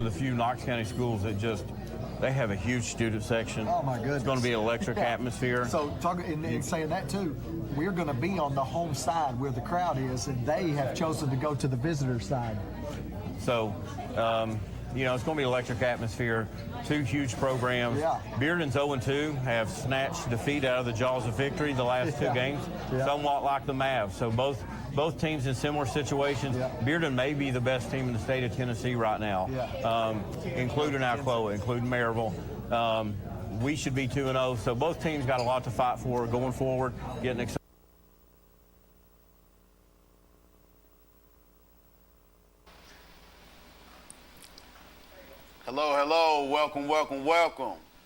the few Knox County schools that they have a huge student section. Oh my goodness. It's going to be an electric atmosphere. So in saying that too, we're going to be on the home side where the crowd is, and they have chosen to go to the visitor side. So, it's going to be an electric atmosphere. 2 huge programs. Yeah. Bearden's 0-2 have snatched defeat out of the jaws of victory the last 2 games, somewhat like the Mavs. So both teams in similar situations. Yeah. Bearden may be the best team in the state of Tennessee right now, including Alcoa, including Maryville. We should be 2-0. So both teams got a lot to fight for going forward, getting excited. Hello, welcome.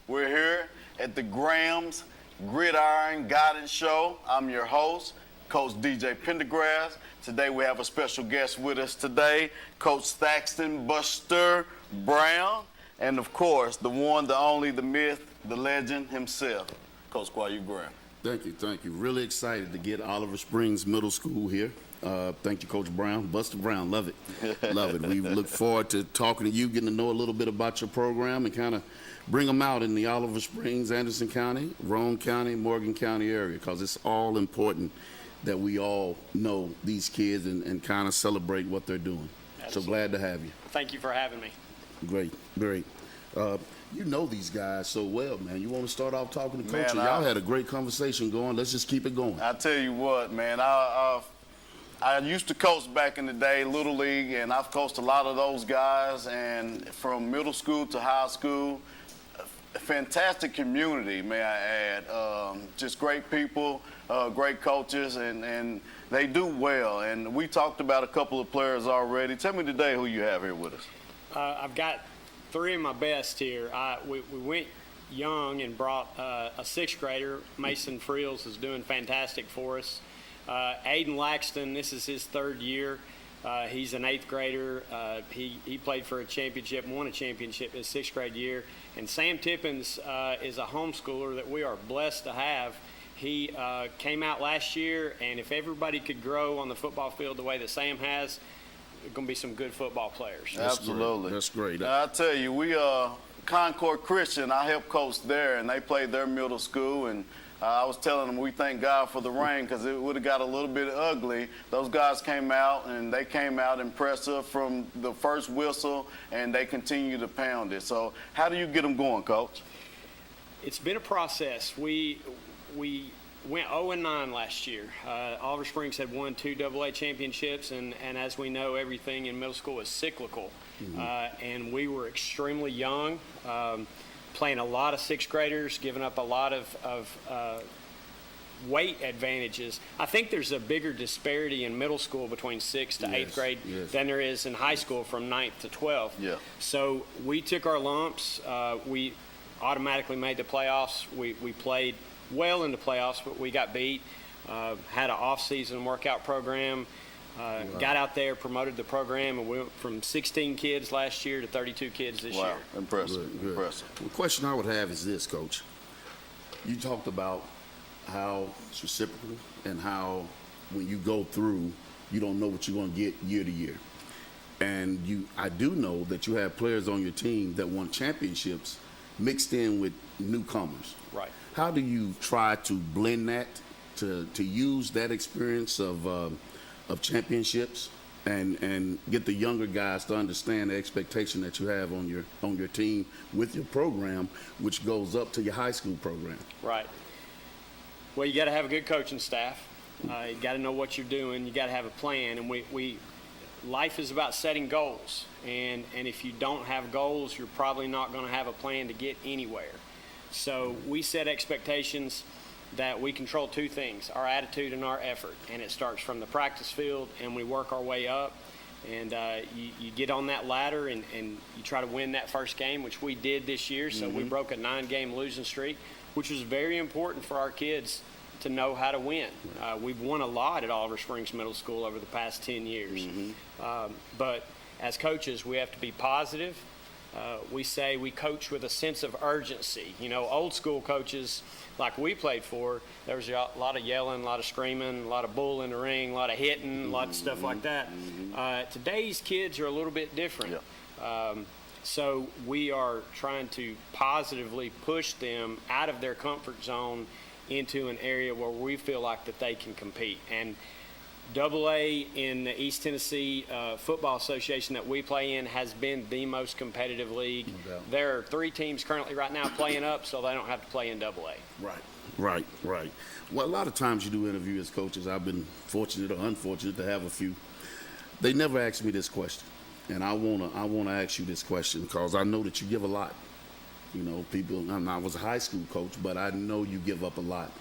We're here at the Graham's Gridiron Guidance Show. I'm your host, Coach DJ Pendergrass. Today we have a special guest with us today, Coach Thaxton Buster Brown, and of course, the one, the only, the myth, the legend himself, Coach Kwayu Graham. Thank you. Really excited to get Oliver Springs Middle School here. Thank you, Coach Brown. Buster Brown, love it. Love it. We look forward to talking to you, getting to know a little bit about your program and kind of bring them out in the Oliver Springs, Anderson County, Roane County, Morgan County area, because it's all important that we all know these kids and kind of celebrate what they're doing. Absolutely. So glad to have you. Thank you for having me. Great. You know these guys so well, man. You want to start off talking to Coach? Man, Y'all had a great conversation going. Let's just keep it going. I tell you what, man, I used to coach back in the day, Little League, and I've coached a lot of those guys, and from middle school to high school, a fantastic community, may I add. Just great people, great coaches, and they do well. And we talked about a couple of players already. Tell me today who you have here with us. I've got 3 of my best here. We went young and brought a 6th grader. Mason Friels is doing fantastic for us. Aiden Laxton, this is his 3rd year. He's an 8th grader. He played for a championship, won a championship his 6th grade year. And Sam Tippins is a homeschooler that we are blessed to have. He came out last year, and if everybody could grow on the football field the way that Sam has, there's going to be some good football players. Absolutely. That's great. Now, I tell you, we Concord Christian, I helped coach there, and they played their middle school, and I was telling them we thank God for the rain because it would have got a little bit ugly. Those guys came out, and they came out impressive from the first whistle, and they continue to pound it. So how do you get them going, Coach? It's been a process. We went 0-9 last year. Oliver Springs had won 2 AA championships, and as we know, everything in middle school is cyclical. Mm-hmm. And we were extremely young, playing a lot of 6th graders, giving up a lot of weight advantages. I think there's a bigger disparity in middle school between 6th to 8th grade than there is in high school from 9th to 12th. Yeah. So we took our lumps. We automatically made the playoffs. We played well in the playoffs, but we got beat. Had an off-season workout program. Got out there, promoted the program, and we went from 16 kids last year to 32 kids this year. Wow, impressive. Good. The question I would have is this, Coach. You talked about how it's reciprocal and how when you go through, you don't know what you're going to get year to year. And I do know that you have players on your team that won championships mixed in with newcomers. Right. How do you try to blend that to use that experience of championships and get the younger guys to understand the expectation that you have on your team with your program, which goes up to your high school program? Right. Well, you got to have a good coaching staff. You got to know what you're doing. You got to have a plan. And life is about setting goals. And if you don't have goals, you're probably not going to have a plan to get anywhere. So we set expectations that we control 2 things, our attitude and our effort. And it starts from the practice field, and we work our way up. And you get on that ladder, and you try to win that first game, which we did this year. So we broke a 9-game losing streak, which was very important for our kids to know how to win. We've won a lot at Oliver Springs Middle School over the past 10 years. But as coaches, we have to be positive. We say we coach with a sense of urgency. You know, old school coaches like we played for, there was a lot of yelling, a lot of screaming, a lot of bull in the ring, a lot of hitting, a lot of stuff like that. Today's kids are a little bit different. So we are trying to positively push them out of their comfort zone into an area where we feel like that they can compete. And AA in the East Tennessee Football Association that we play in has been the most competitive league. No doubt. There are 3 teams currently right now playing up, so they don't have to play in AA. Right. Well, a lot of times you do interview as coaches. I've been fortunate or unfortunate to have a few. They never ask me this question, and I wanna ask you this question because I know that you give a lot. You know, I was a high school coach, but I know you give up a lot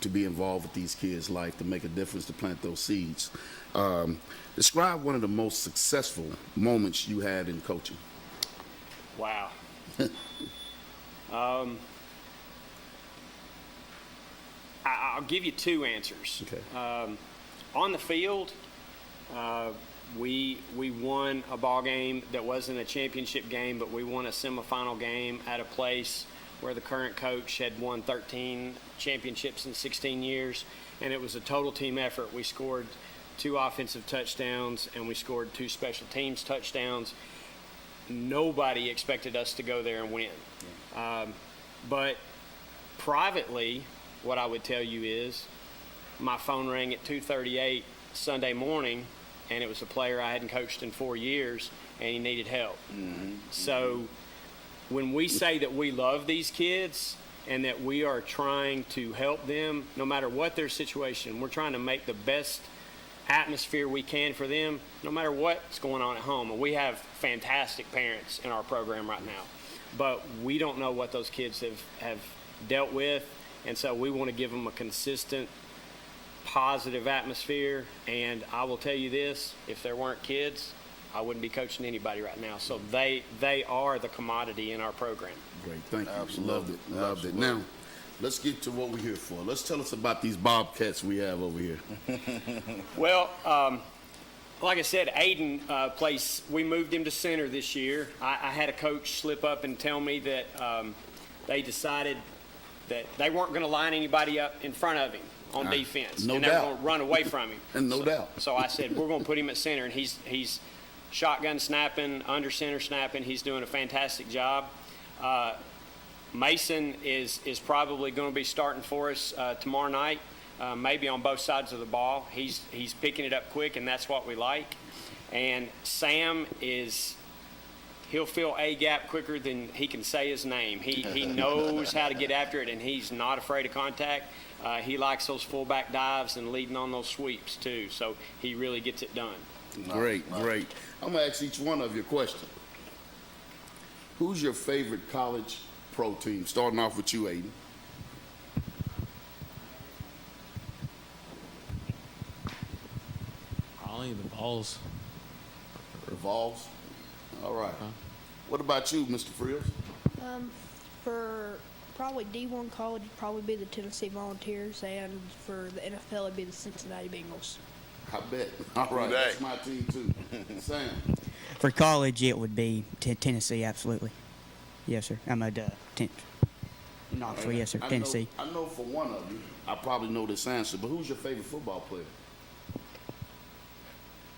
to be involved with these kids' life, to make a difference, to plant those seeds. Describe one of the most successful moments you had in coaching. Wow. I'll give you 2 answers. Okay. On the field, we won a ball game that wasn't a championship game, but we won a semifinal game at a place where the current coach had won 13 championships in 16 years, and it was a total team effort. We scored 2 offensive touchdowns, and we scored 2 special teams touchdowns. Nobody expected us to go there and win. But privately, what I would tell you is my phone rang at 2:38 Sunday morning, and it was a player I hadn't coached in 4 years, and he needed help. So when we say that we love these kids and that we are trying to help them, no matter what their situation, we're trying to make the best atmosphere we can for them, no matter what's going on at home. And we have fantastic parents in our program right now, but we don't know what those kids have dealt with, and so we want to give them a consistent, positive atmosphere. And I will tell you this, if there weren't kids, I wouldn't be coaching anybody right now. So they are the commodity in our program. Great, thank you. Absolutely. Loved it. Now, let's get to what we're here for. Let's tell us about these Bobcats we have over here. Well, like I said, Aiden we moved him to center this year. I had a coach slip up and tell me that they decided that they weren't going to line anybody up in front of him on defense. No and they were doubt. going to run away from him. And no doubt. So I said, we're going to put him at center, and he's shotgun snapping, under center snapping. He's doing a fantastic job. Mason is probably going to be starting for us tomorrow night, maybe on both sides of the ball. He's picking it up quick, and that's what we like. And Sam he'll fill a gap quicker than he can say his name. He knows how to get after it, and he's not afraid of contact. He likes those fullback dives and leading on those sweeps too. So he really gets it done. Great. I'm going to ask each one of you a question. Who's your favorite college pro team? Starting off with you, Aiden. Probably the Vols. The Vols? All right. What about you, Mr. Frills? For probably D1 college, it'd probably be the Tennessee Volunteers, and for the NFL, it'd be the Cincinnati Bengals. I bet. All right, that's my team too. Sam? For college, it would be Tennessee, absolutely. Yes, sir. I'm a Knoxville, yes, sir. Tennessee. I know for one of you, I probably know this answer, but who's your favorite football player?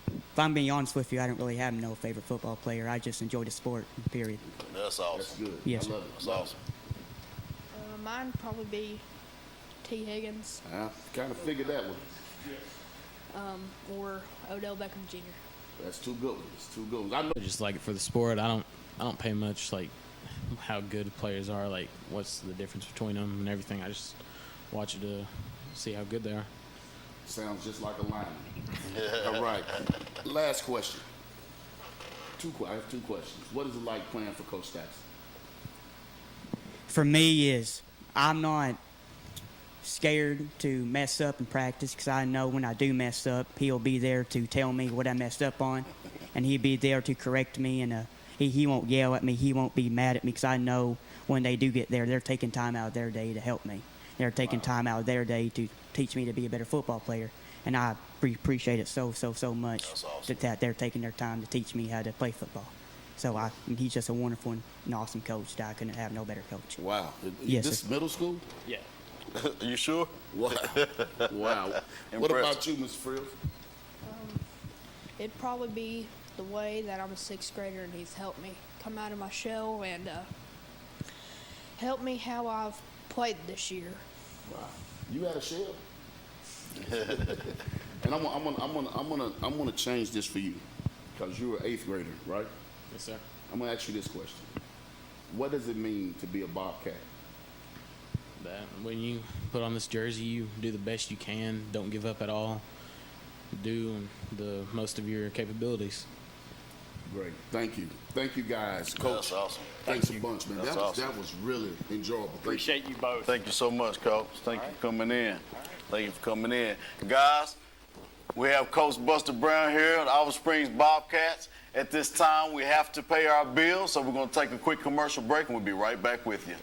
If I'm being honest with you, I don't really have no favorite football player. I just enjoy the sport, period. That's awesome. That's good. Yes, I sir. love it. That's awesome. Mine would probably be T. Higgins I kind of figured that one. or Odell Beckham Jr. That's two good ones. I know. I just like it for the sport. I don't pay much like how good the players are, like what's the difference between them and everything. I just watch it to see how good they are. Sounds just like a lineman. All right. Last question. I have 2 questions. What is it like playing for Coach Stats? For me is I'm not scared to mess up in practice because I know when I do mess up, he'll be there to tell me what I messed up on, and he'll be there to correct me, and he won't yell at me. He won't be mad at me because I know when they do get there, they're taking time out of their day to help me. They're taking time out of their day to teach me to be a better football player, and I appreciate it so much. That's awesome. that they're taking their time to teach me how to play football. So he's just a wonderful and awesome coach that I couldn't have no better coach. Wow. Yes, This sir. middle school? Yeah. You sure? Wow. Wow. What Impressive. about you, Mr. Frills? It'd probably be the way that I'm a 6th grader and he's helped me come out of my shell and help me how I've played this year. Wow. You had a shell? And I'm gonna change this for you, because you're an 8th grader, right? Yes, sir. I'm gonna ask you this question. What does it mean to be a Bobcat? That when you put on this jersey, you do the best you can. Don't give up at all. Do the most of your capabilities. Great. Thank you. Thank you, guys. Coach. That's awesome. Thanks a bunch, man. That's That was really enjoyable. Appreciate you both. Thank you so much, Coach. Thank you for coming in. Thank you for coming in. Guys, we have Coach Buster Brown here at Olive Springs Bobcats. At this time, we have to pay our bills, so we're going to take a quick commercial break, and we'll be right back with you.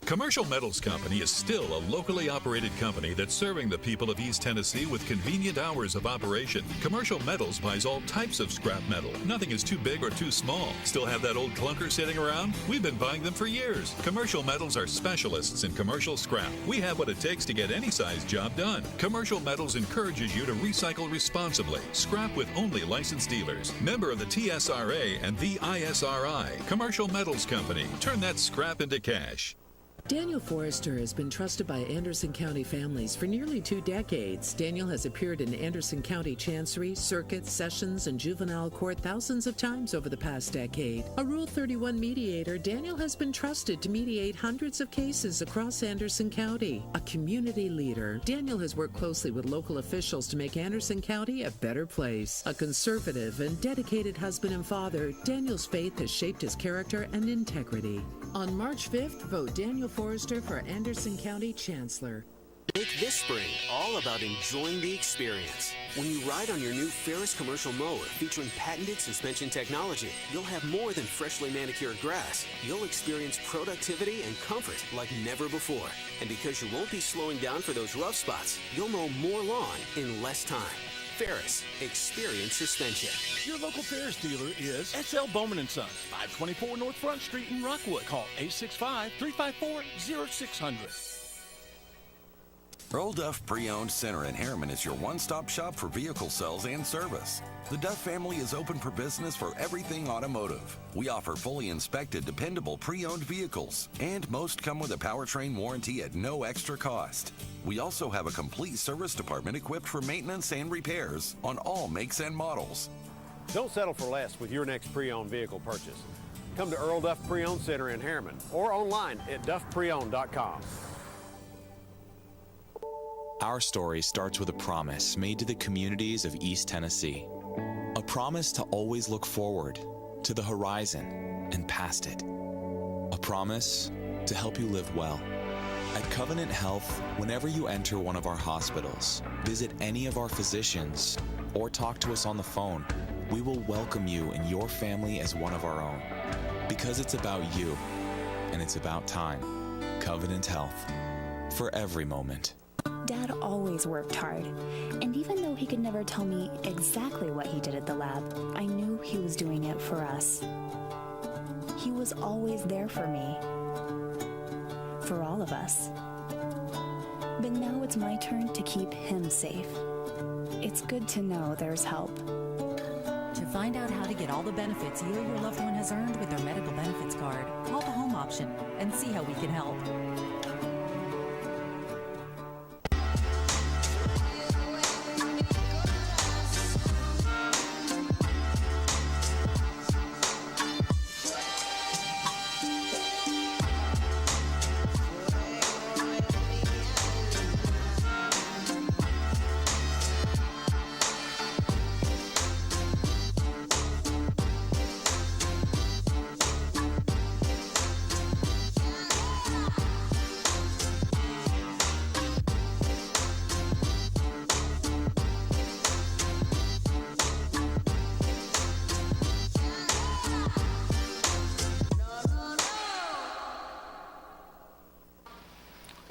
Commercial Metals Company is still a locally operated company that's serving the people of East Tennessee with convenient hours of operation. Commercial Metals buys all types of scrap metal. Nothing is too big or too small. Still have that old clunker sitting around? We've been buying them for years. Commercial Metals are specialists in commercial scrap. We have what it takes to get any size job done. Commercial Metals encourages you to recycle responsibly. Scrap with only licensed dealers. Member of the TSRA and the ISRI. Commercial Metals Company. Turn that scrap into cash. Daniel Forrester has been trusted by Anderson County families for nearly 2 decades. Daniel has appeared in Anderson County Chancery, Circuit, Sessions, and Juvenile Court thousands of times over the past decade. A Rule 31 mediator, Daniel has been trusted to mediate hundreds of cases across Anderson County. A community leader, Daniel has worked closely with local officials to make Anderson County a better place. A conservative and dedicated husband and father, Daniel's faith has shaped his character and integrity. On March 5th, vote Daniel Forrester for Anderson County Chancellor. Make this spring all about enjoying the experience. When you ride on your new Ferris commercial mower featuring patented suspension technology, you'll have more than freshly manicured grass. You'll experience productivity and comfort like never before. And because you won't be slowing down for those rough spots, you'll mow more lawn in less time. Ferris, experience suspension. Your local Ferris dealer is S.L. Bowman & Sons, 524 North Front Street in Rockwood. Call 865-354-0600. Earl Duff Pre-Owned Center in Harriman is your one-stop shop for vehicle sales and service. The Duff family is open for business for everything automotive. We offer fully inspected, dependable pre-owned vehicles, and most come with a powertrain warranty at no extra cost. We also have a complete service department equipped for maintenance and repairs on all makes and models. Don't settle for less with your next pre-owned vehicle purchase. Come to Earl Duff Pre-Owned Center in Harriman or online at duffpreowned.com. Our story starts with a promise made to the communities of East Tennessee. A promise to always look forward, to the horizon, and past it. A promise to help you live well. At Covenant Health, whenever you enter one of our hospitals, visit any of our physicians, or talk to us on the phone, we will welcome you and your family as one of our own. Because it's about you, and it's about time. Covenant Health. For every moment. Dad always worked hard, and even though he could never tell me exactly what he did at the lab, I knew he was doing it for us. He was always there for me, for all of us. But now it's my turn to keep him safe. It's good to know there's help. To find out how to get all the benefits you or your loved one has earned with their medical benefits card, call the home option and see how we can help.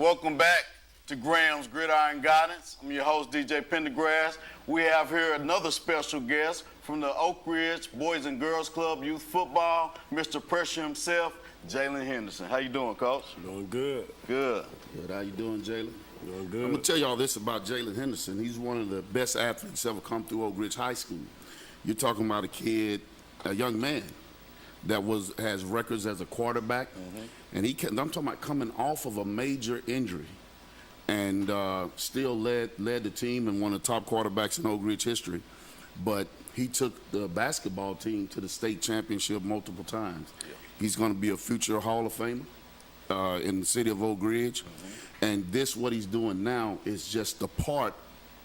Welcome back to Graham's Gridiron Guidance. I'm your host, DJ Pendergrass. We have here another special guest from the Oak Ridge Boys and Girls Club Youth Football, Mr. Pressure himself, Jalen Henderson. How you doing, Coach? Doing good. Good. Good. How you doing, Jalen? Doing good. I'm going to tell y'all this about Jalen Henderson. He's one of the best athletes ever come through Oak Ridge High School. You're talking about a kid a young man that has records as a quarterback, and I'm talking about coming off of a major injury, and still led the team and one of the top quarterbacks in Oak Ridge history. But he took the basketball team to the state championship multiple times. Yeah. He's going to be a future Hall of Famer in the city of Oak Ridge. And what he's doing now is just a part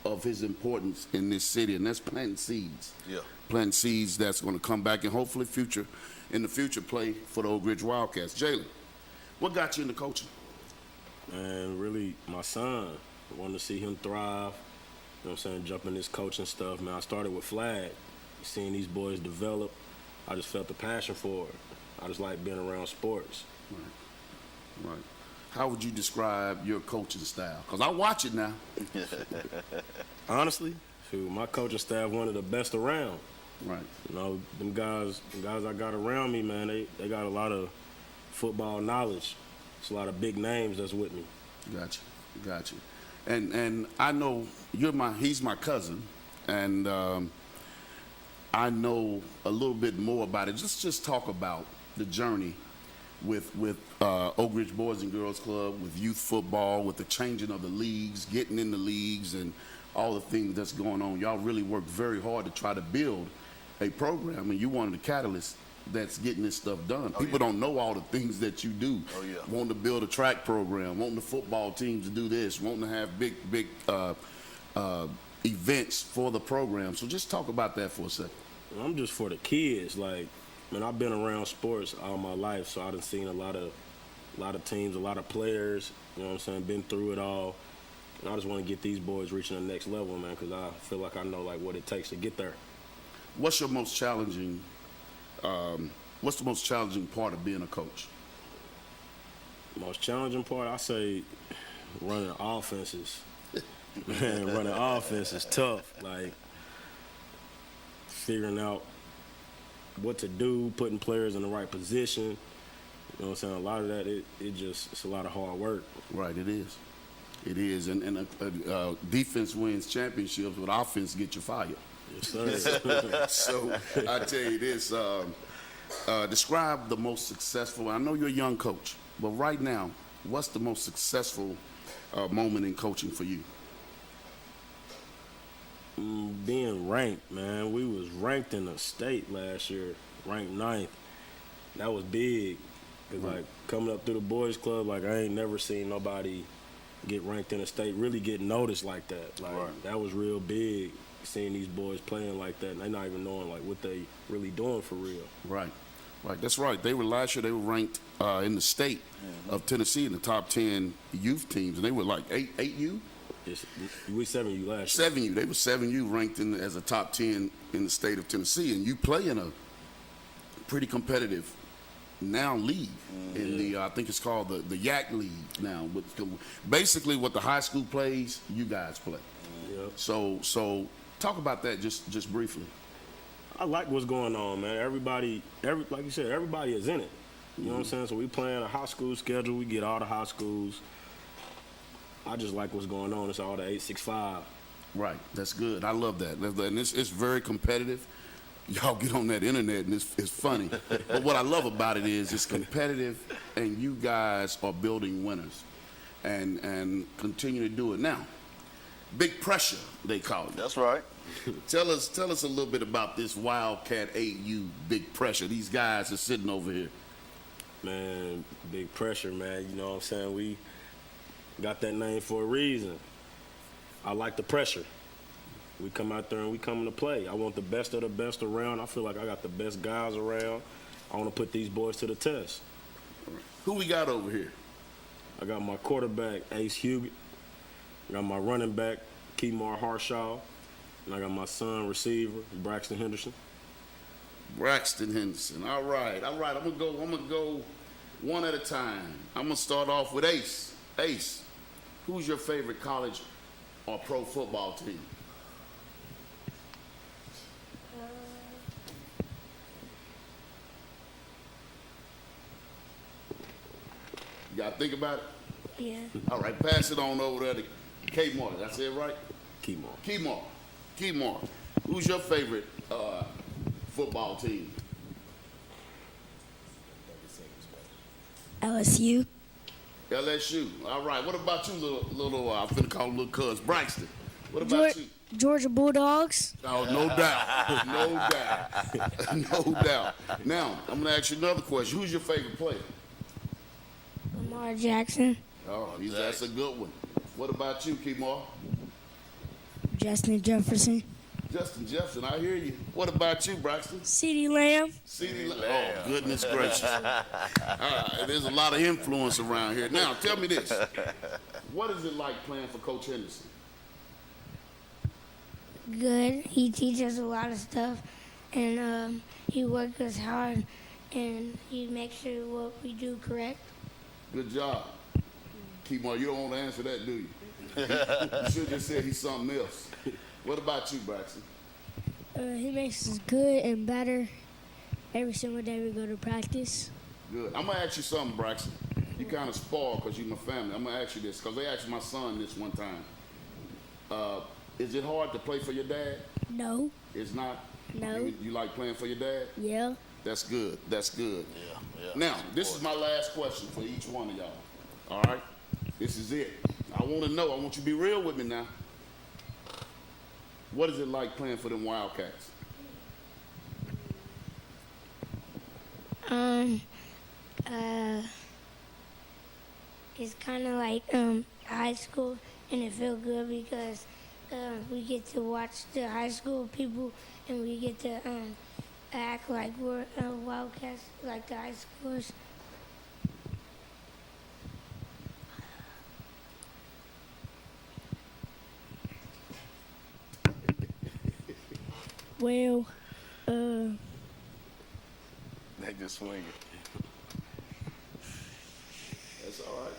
of his importance in this city, and that's planting seeds. Yeah. Planting seeds that's going to come back and hopefully in the future play for the Oak Ridge Wildcats. Jalen, what got you into coaching? And really, my son. I wanted to see him thrive. You know what I'm saying? Jump in this coaching stuff, man. I started with flag. Seeing these boys develop, I just felt the passion for it. I just like being around sports. Right. How would you describe your coaching style? Because I watch it now. Honestly, my coaching staff one of the best around. Right. You know, them guys I got around me, man, they got a lot of football knowledge. It's a lot of big names that's with me. Gotcha. And I know he's my cousin, and I know a little bit more about it. Just talk about the journey with Oak Ridge Boys and Girls Club, with youth football, with the changing of the leagues, getting in the leagues, and all the things that's going on. Y'all really worked very hard to try to build a program, and you one of the catalysts that's getting this stuff done. People don't know all the things that you do. Wanting to build a track program, wanting the football teams to do this, wanting to have big events for the program. So just talk about that for a second. I'm just for the kids. Like, man, I've been around sports all my life, so I've seen a lot of teams, a lot of players. You know what I'm saying? Been through it all. And I just want to get these boys reaching the next level, man, because I feel like I know like what it takes to get there. What's your most challenging? What's the most challenging part of being a coach? Most challenging part, I say, running offenses. Man, running offense is tough. Like, figuring out what to do, putting players in the right position. You know what I'm saying? A lot of that, it's a lot of hard work. Right, it is. It is. And defense wins championships, but offense gets you fired. Yes, sir. So I tell you this, describe the most successful, I know you're a young coach, but right now, what's the most successful moment in coaching for you? Being ranked, man. We was ranked in the state last year, ranked 9th. That was big. Cause like coming up through the boys club, like I ain't never seen nobody get ranked in the state, really get noticed like that. Like that was real big, seeing these boys playing like that, and they not even knowing like what they really doing for real. Right. That's right. They were last year. They were ranked in the state of Tennessee in the top 10 youth teams, and they were like 8U. Yes, we 7U last year. 7U. They were 7U ranked as a top 10 in the state of Tennessee, and you play in a pretty competitive now league in the I think it's called the YAC League now. Basically, what the high school plays, you guys play. So talk about that just briefly. I like what's going on, man. Everybody, like you said, everybody is in it. You know what I'm saying? So we playing a high school schedule. We get all the high schools. I just like what's going on. It's all the 8-6-5. Right. That's good. I love that. And it's very competitive. Y'all get on that internet and it's funny. But what I love about it is it's competitive, and you guys are building winners and continue to do it. Now, big pressure, they call it. That's right. Tell us a little bit about this Wildcat 8U big pressure. These guys are sitting over here. Man, big pressure, man. You know what I'm saying? We got that name for a reason. I like the pressure. We come out there and we come to play. I want the best of the best around. I feel like I got the best guys around. I want to put these boys to the test. Who we got over here? I got my quarterback, Ace Huguet. I got my running back, Kemar Harshaw. And I got my son, receiver, Braxton Henderson. Braxton Henderson. All right. I'm gonna go one at a time. I'm gonna start off with Ace. Ace, who's your favorite college or pro football team? You gotta think about it? Yeah. All right, pass it on over there to Kmar. That's it, right? Kemar. Who's your favorite football team? LSU. LSU. All right. What about you, little I'm finna call him little cuz, Braxton? What about you? Georgia Bulldogs. Oh, no doubt. No doubt. No doubt. Now, I'm going to ask you another question. Who's your favorite player? Lamar Jackson. Oh, that's a good one. What about you, Kemar? Justin Jefferson. Justin Jefferson, I hear you. What about you, Braxton? CeeDee Lamb. CeeDee Lamb. Oh, goodness gracious. There's a lot of influence around here. Now, tell me this. What is it like playing for Coach Henderson? Good. He teaches a lot of stuff, and he works us hard, and he makes sure what we do correct. Good job. Kemar, you don't want to answer that, do you? You should just say he's something else. What about you, Braxton? He makes us good and better every single day we go to practice. Good. I'm going to ask you something, Braxton. You kind of spoiled because you're my family. I'm going to ask you this because they asked my son this one time. Is it hard to play for your dad? No. It's not? No. You like playing for your dad? Yeah. That's good. That's good. Yeah. Now, this is my last question for each one of y'all. All right? This is it. I want to know. I want you to be real with me now. What is it like playing for them Wildcats? It's kind of like high school, and it feels good because we get to watch the high school people, and we get to act like we're Wildcats, like the high schoolers. Well, They just swing it. That's all right.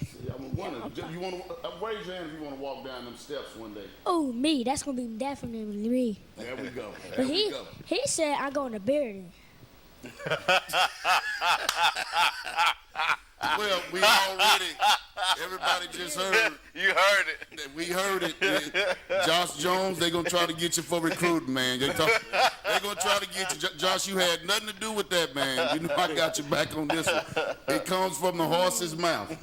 See, I'm wondering. You want to raise your hand if you want to walk down them steps one day. oh, me, that's going to be definitely me. There we go. But There we go. he said I'm going to bury him. Well, we already, everybody just heard. You heard it. We heard it. Josh Jones, they're going to try to get you for recruiting, man. They're going to try to get you. Josh, you had nothing to do with that, man. You know I got your back on this one. It comes from the horse's mouth.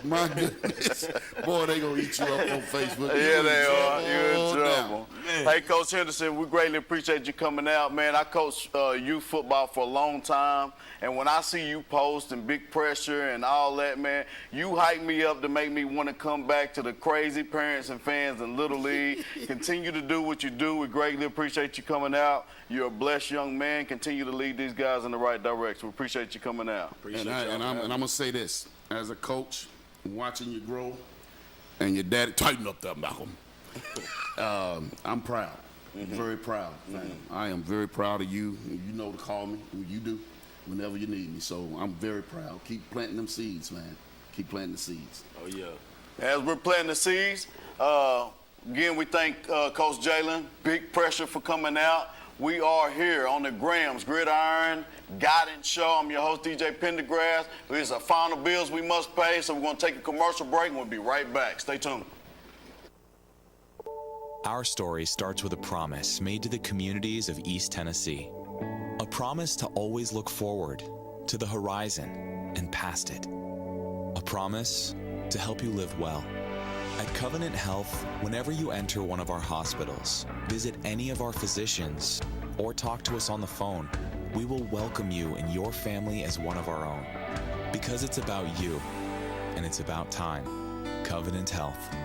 My goodness. Boy, they going to eat you up on Facebook. Yeah, they are. You're in trouble. Hey, Coach Henderson, we greatly appreciate you coming out, man. I coached youth football for a long time, and when I see you post and big pressure and all that, man, you hype me up to make me want to come back to the crazy parents and fans in Little League. Continue to do what you do. We greatly appreciate you coming out. You're a blessed young man. Continue to lead these guys in the right direction. We appreciate you coming out. And I'm going to say this. As a coach, watching you grow, and your daddy, tighten up there, Malcolm. I'm proud. Very proud. I am very proud of you. You know to call me. You do. Whenever you need me. So I'm very proud. Keep planting them seeds, man. Keep planting the seeds. Oh, yeah. As we're planting the seeds, again, we thank Coach Jalen. Big pressure for coming out. We are here on the Graham's Gridiron Guidance Show. I'm your host, DJ Pendergrass. There's a final bills we must pay, so we're going to take a commercial break, and we'll be right back. Stay tuned. Our story starts with a promise made to the communities of East Tennessee. A promise to always look forward, to the horizon, and past it. A promise to help you live well. At Covenant Health, whenever you enter one of our hospitals, visit any of our physicians, or talk to us on the phone, we will welcome you and your family as one of our own. Because it's about you, and it's about time. Covenant Health.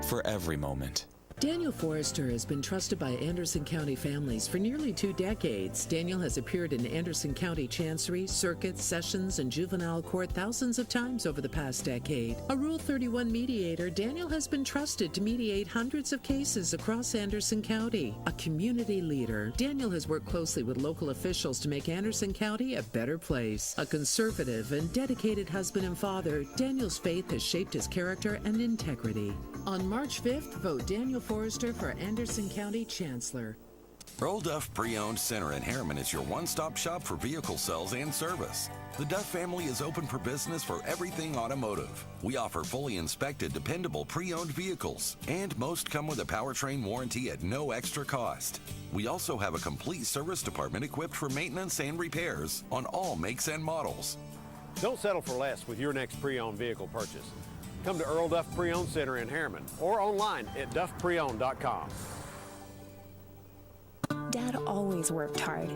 For every moment. Daniel Forrester has been trusted by Anderson County families for nearly 2 decades. Daniel has appeared in Anderson County Chancery, Circuit, Sessions, and Juvenile Court thousands of times over the past decade. A Rule 31 mediator, Daniel has been trusted to mediate hundreds of cases across Anderson County. A community leader, Daniel has worked closely with local officials to make Anderson County a better place. A conservative and dedicated husband and father, Daniel's faith has shaped his character and integrity. On March 5th, vote Daniel Forrester for Anderson County Chancellor. Earl Duff Pre-Owned Center in Harriman is your one-stop shop for vehicle sales and service. The Duff family is open for business for everything automotive. We offer fully inspected, dependable pre-owned vehicles, and most come with a powertrain warranty at no extra cost. We also have a complete service department equipped for maintenance and repairs on all makes and models. Don't settle for less with your next pre-owned vehicle purchase. Come to Earl Duff Pre-Owned Center in Harriman or online at duffpreowned.com. Dad always worked hard,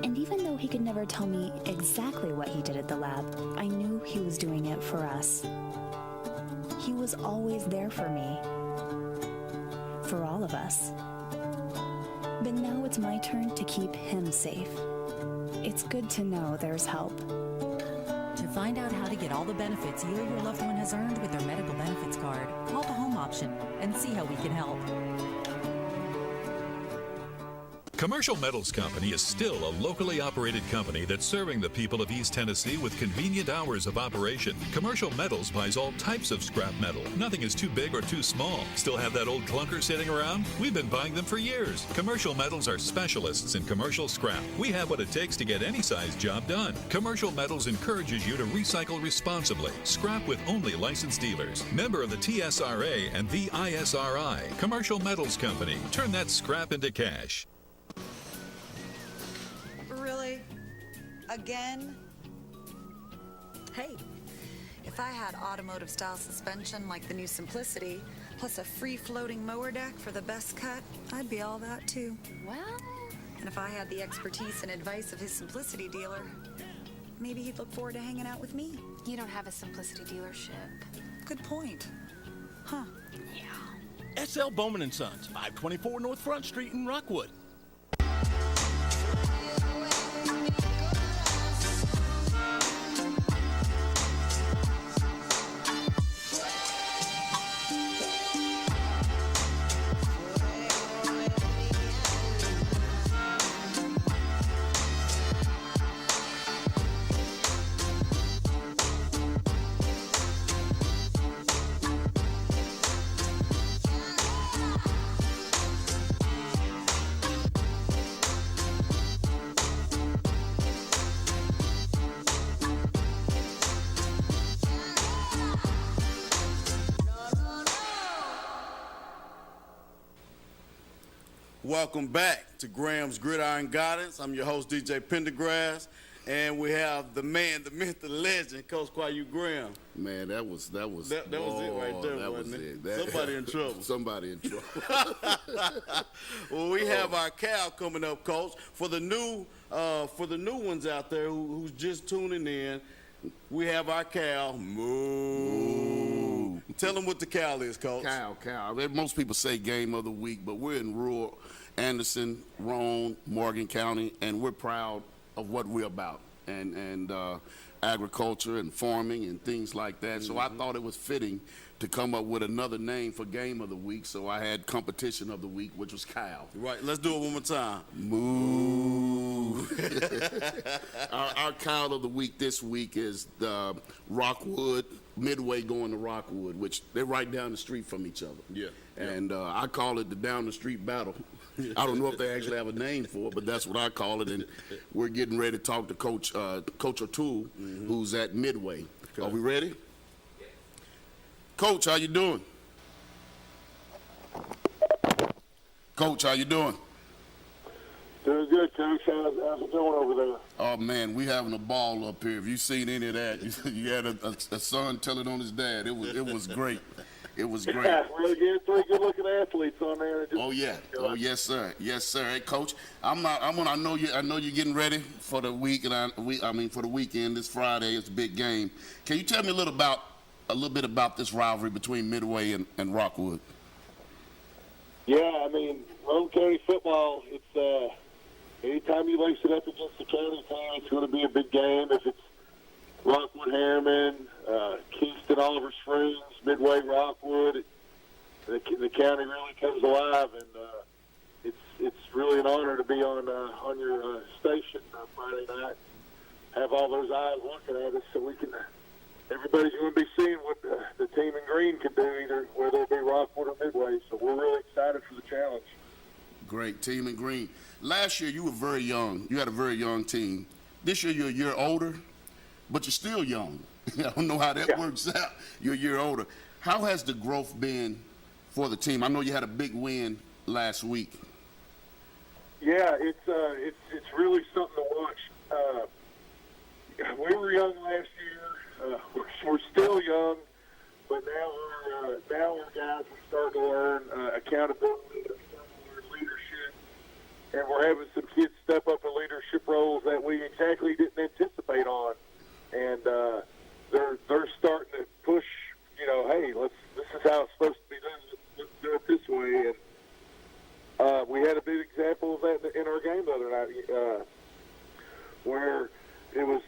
and even though he could never tell me exactly what he did at the lab, I knew he was doing it for us. He was always there for me, for all of us. But now it's my turn to keep him safe. It's good to know there's help. To find out how to get all the benefits you or your loved one has earned with their medical benefits card, call the home option and see how we can help. Commercial Metals Company is still a locally operated company that's serving the people of East Tennessee with convenient hours of operation. Commercial Metals buys all types of scrap metal. Nothing is too big or too small. Still have that old clunker sitting around? We've been buying them for years. Commercial Metals are specialists in commercial scrap. We have what it takes to get any size job done. Commercial Metals encourages you to recycle responsibly. Scrap with only licensed dealers. Member of the TSRA and the ISRI. Commercial Metals Company. Turn that scrap into cash. Really? Again? Hey, if I had automotive style suspension like the new Simplicity, plus a free floating mower deck for the best cut, I'd be all that too. Well, and if I had the expertise and advice of his Simplicity dealer, maybe he'd look forward to hanging out with me. You don't have a Simplicity dealership. Good point. Huh. Yeah. SL Bowman & Sons, 524 North Front Street in Rockwood. Welcome back to Graham's Gridiron Guidance. I'm your host, DJ Pendergrass, and we have the man, the myth, the legend, Coach Kwayu Graham. Man, that was it right there, that wasn't was it? That, Somebody in trouble. Somebody in trouble. Well, we have our cow coming up, Coach. For the new ones out there who's just tuning in, we have our cow. Moo. Tell them what the cow is, Coach. Cow. Most people say game of the week, but we're in rural Anderson, Roane, Morgan County, and we're proud of what we're about, and agriculture and farming and things like that. So I thought it was fitting to come up with another name for game of the week, so I had competition of the week, which was cow. Right, let's do it one more time. Moo. Our cow of the week this week is Rockwood, Midway going to Rockwood, which they're right down the street from each other. Yeah. And I call it the down the street battle. I don't know if they actually have a name for it, but that's what I call it. And we're getting ready to talk to Coach O'Toole, who's at Midway. Okay. Are we ready? Yeah. Coach, how you doing? Coach, how you doing? Doing good, Coach. How's it going over there? Oh, man, we having a ball up here. Have you seen any of that? You had a son tell it on his dad. It was great. It was great. Yeah, really good. Three good-looking athletes on there. Oh yeah. Oh yes, sir. Yes, sir. Hey, Coach, I know you're getting ready for the week, and for the weekend. This Friday, it's a big game. Can you tell me a little bit about this rivalry between Midway and Rockwood? Yeah, Roane County football. It's anytime you lace it up against the county team, it's going to be a big game. If it's Rockwood, Harriman, Kingston, Oliver Springs, Midway, Rockwood, the county really comes alive, and it's really an honor to be on your station Friday night. Have all those eyes looking at us, so we can. Everybody's going to be seeing what the team in green can do, whether it be Rockwood or Midway. So we're really excited for the challenge. Great. Team in green. Last year, you were very young. You had a very young team. This year, you're a year older, but you're still young. I don't know how that works out. You're a year older. How has the growth been for the team? I know you had a big win last week. Yeah, it's really something to watch. We were young last year. We're still young, but now our guys are starting to learn accountability, leadership, and we're having some kids step up in leadership roles that we exactly didn't anticipate on, and they're starting to push. Hey, this is how it's supposed to be done. Let's do it this way. And we had a big example of that in our game the other night, where it was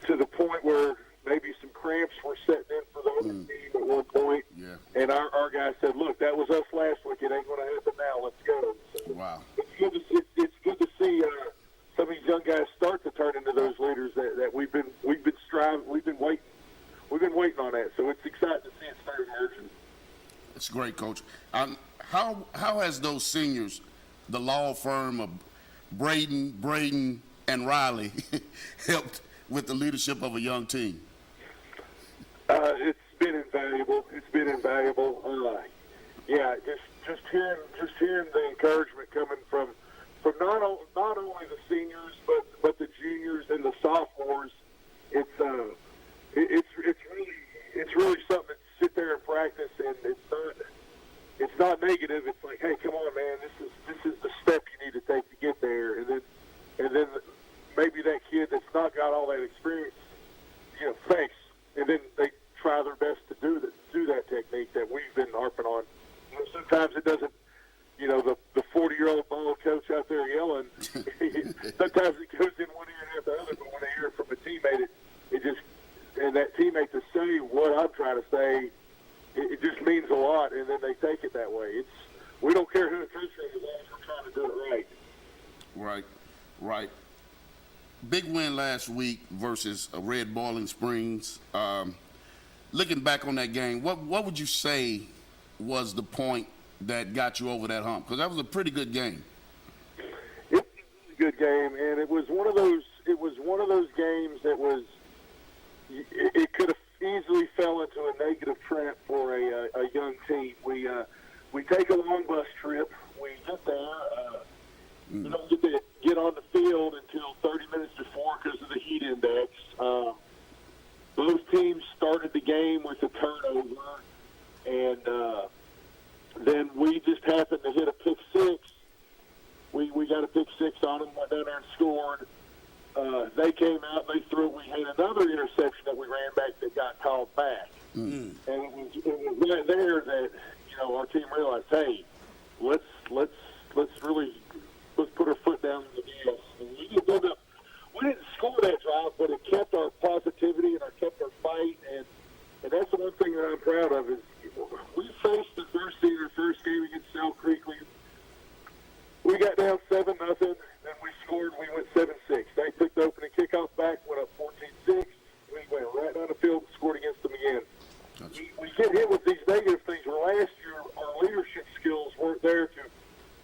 to the point where maybe some cramps were setting in for the other team at one point. Yeah. And our guys said, "Look, that was us last week. It ain't going to happen now. Let's go." So wow. It's good to see some of these young guys start to turn into those leaders that we've been waiting on that. So it's exciting to see it start emerging. It's great, Coach. How has those seniors, the law firm of Braden, and Riley, helped with the leadership of a young team? It's been invaluable. Just hearing the encouragement coming from not only the seniors but the juniors and the sophomores. It's really something to sit there and practice, and it's not negative. It's like, hey, come on, man, this is the step you need to take to get there, and then maybe that kid that's not got all that experience, thanks, and then they try their best to do that technique that we've been harping on. Sometimes it doesn't, the 40-year-old ball coach out there yelling, sometimes it goes in one ear and out the other, but when they hear it from a teammate, and that teammate to say what I'm trying to say, it just means a lot, and then they take it that way. We don't care who the coach is as long as we're trying to do it right. Right. Big win last week versus Red Boiling Springs. Looking back on that game, what would you say was the point that got you over that hump? Because that was a pretty good game. It was a good game, and it was one of those games that was. It could have easily fell into a negative trap for a young team. We take a long bus trip. We get there. We don't get to get on the field until 30 minutes before because of the heat index. Both teams started the game with a turnover, and then we just happened to hit a pick six. We got a pick six on them, went down there and scored. They came out, they threw. We had another interception that we ran back that got called back, and it was right there that our team realized, hey, let's put our foot down in the gas. And we didn't score that drive, but it kept our positivity and kept our fight, and that's the one thing that I'm proud of is we faced the first game against South Creekly. We got down 7-0, then we scored. We went 7-6. They took the opening kickoff back, went up 14-6. We went right down the field and scored against them again. We get hit with these negative things. Where last year our leadership skills weren't there to